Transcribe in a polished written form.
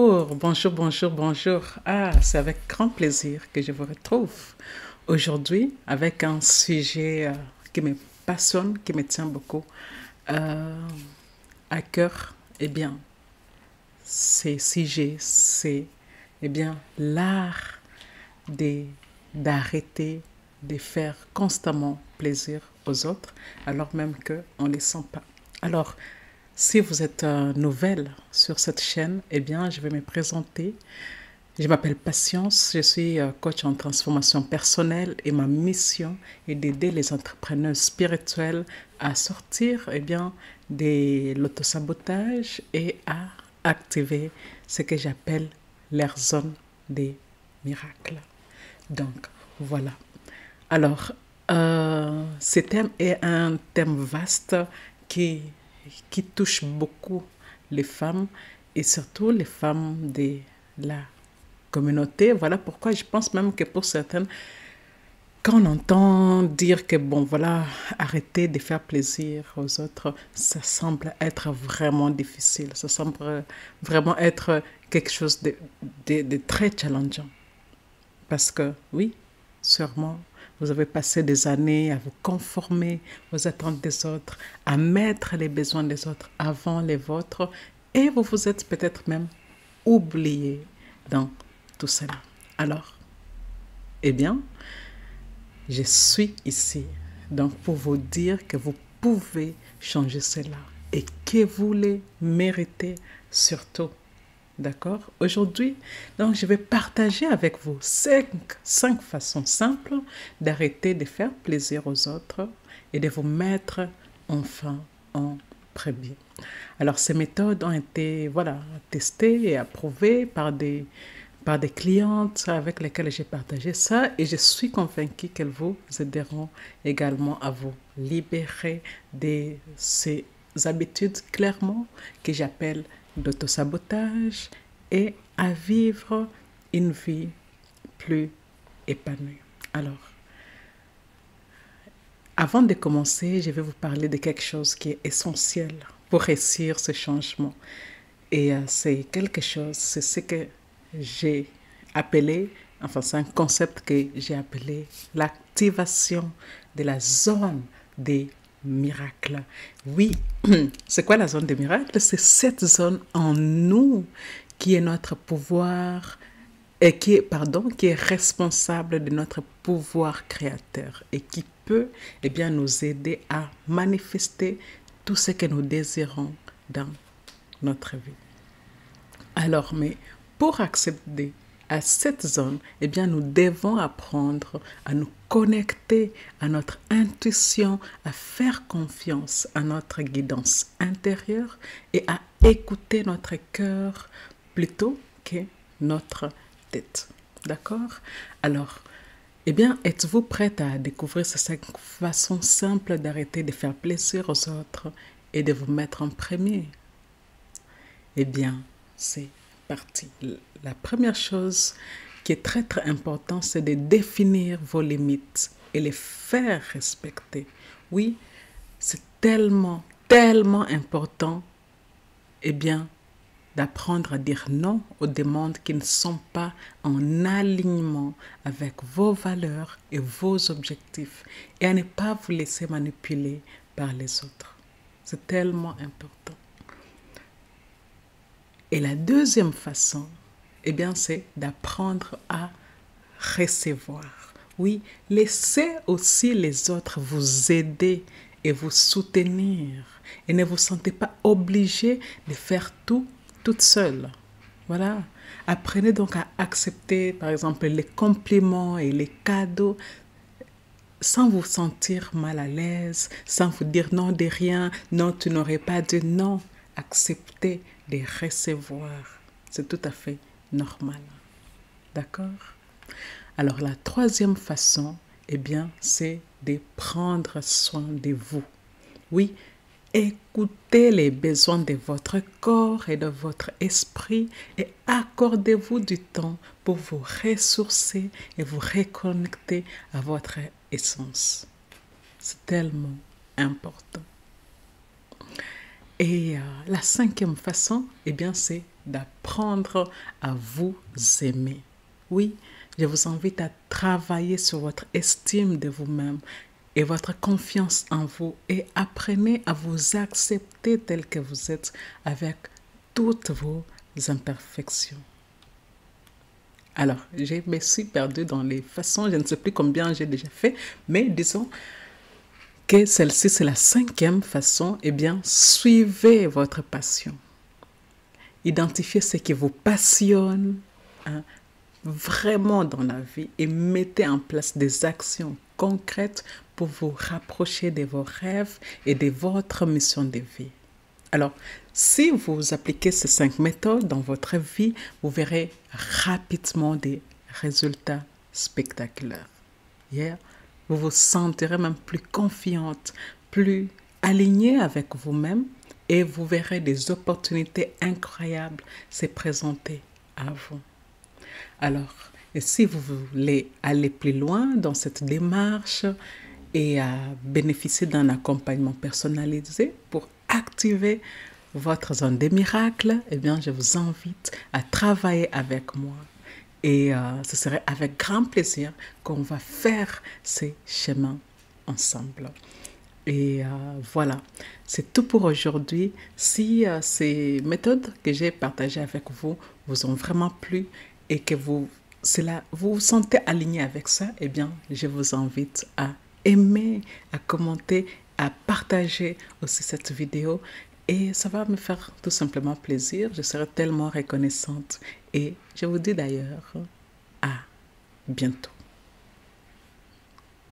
bonjour, bonjour, bonjour. Ah, c'est avec grand plaisir que je vous retrouve aujourd'hui avec un sujet qui me passionne, qui me tient beaucoup euh, à cœur. Eh bien, ces sujets, c'est l'art de- d'arrêter de faire constamment plaisir aux autres alors même qu'on ne les sent pas. Alors, si vous êtes nouvelle sur cette chaîne, eh bien, je vais me présenter. Je m'appelle Patience, je suis coach en transformation personnelle et ma mission est d'aider les entrepreneurs spirituels à sortir de l'autosabotage et à activer ce que j'appelle leur zone des miracles. Donc, voilà. Alors, ce thème est un thème vaste qui, qui touche beaucoup les femmes et surtout les femmes de la communauté. Voilà pourquoi je pense même que pour certaines, quand on entend dire que, bon, voilà, arrêter de faire plaisir aux autres, ça semble être vraiment difficile. Ça semble vraiment être quelque chose de très challengeant. Parce que oui, sûrement, vous avez passé des années à vous conformer aux attentes des autres, à mettre les besoins des autres avant les vôtres, et vous vous êtes peut-être même oublié dans tout cela. Alors, eh bien, je suis ici donc pour vous dire que vous pouvez changer cela et que vous les méritez surtout. D'accord? Aujourd'hui, donc, je vais partager avec vous cinq façons simples d'arrêter de faire plaisir aux autres et de vous mettre enfin en premier. Alors, ces méthodes ont été, voilà, testées et approuvées par des clientes avec lesquelles j'ai partagé ça et je suis convaincue qu'elles vous aideront également à vous libérer de ces habitudes clairement que j'appelle d'autosabotage et à vivre une vie plus épanouie. Alors, avant de commencer, je vais vous parler de quelque chose qui est essentiel pour réussir ce changement. Et c'est quelque chose, c'est ce que j'ai appelé, enfin c'est un concept que j'ai appelé l'activation de la zone des miracles. Oui, c'est quoi la zone des miracles? C'est cette zone en nous qui est notre pouvoir et qui est responsable de notre pouvoir créateur et qui peut nous aider à manifester tout ce que nous désirons dans notre vie. Alors, mais pour accéder à cette zone, nous devons apprendre à nous connecter à notre intuition, à faire confiance à notre guidance intérieure et à écouter notre cœur plutôt que notre tête. D'accord? Alors, êtes-vous prête à découvrir ces 5 façons simples d'arrêter de faire plaisir aux autres et de vous mettre en premier? Eh bien, c'est parti. La première chose qui est très très importante, c'est de définir vos limites et les faire respecter. Oui, c'est tellement, tellement important, d'apprendre à dire non aux demandes qui ne sont pas en alignement avec vos valeurs et vos objectifs et à ne pas vous laisser manipuler par les autres. C'est tellement important. Et la deuxième façon, c'est d'apprendre à recevoir. Oui, laissez aussi les autres vous aider et vous soutenir. Et ne vous sentez pas obligé de faire tout toute seule. Voilà. Apprenez donc à accepter, par exemple, les compliments et les cadeaux sans vous sentir mal à l'aise, sans vous dire non de rien, non, tu n'aurais pas dit non. Acceptez de recevoir. C'est tout à fait normal. D'accord? Alors, la troisième façon, c'est de prendre soin de vous. Oui, écoutez les besoins de votre corps et de votre esprit et accordez-vous du temps pour vous ressourcer et vous reconnecter à votre essence. C'est tellement important. Et la cinquième façon, c'est d'apprendre à vous aimer. Oui, je vous invite à travailler sur votre estime de vous-même et votre confiance en vous et apprenez à vous accepter tel que vous êtes avec toutes vos imperfections. Alors, je me suis perdue dans les façons, je ne sais plus combien j'ai déjà fait, mais disons que celle-ci, c'est la 5e façon. Eh bien, suivez votre passion. Identifiez ce qui vous passionne vraiment dans la vie et mettez en place des actions concrètes pour vous rapprocher de vos rêves et de votre mission de vie. Alors, si vous appliquez ces 5 méthodes dans votre vie, vous verrez rapidement des résultats spectaculaires. Vous vous sentirez même plus confiante, plus alignée avec vous-même et vous verrez des opportunités incroyables se présenter à vous. Alors, et si vous voulez aller plus loin dans cette démarche et bénéficier d'un accompagnement personnalisé pour activer votre zone des miracles, eh bien, je vous invite à travailler avec moi. Et ce serait avec grand plaisir qu'on va faire ces chemins ensemble. Et voilà, c'est tout pour aujourd'hui. Si ces méthodes que j'ai partagées avec vous vous ont vraiment plu et que vous vous sentez aligné avec ça, eh bien, je vous invite à aimer, à commenter, à partager aussi cette vidéo. Et ça va me faire tout simplement plaisir. Je serai tellement reconnaissante. Et je vous dis d'ailleurs à bientôt.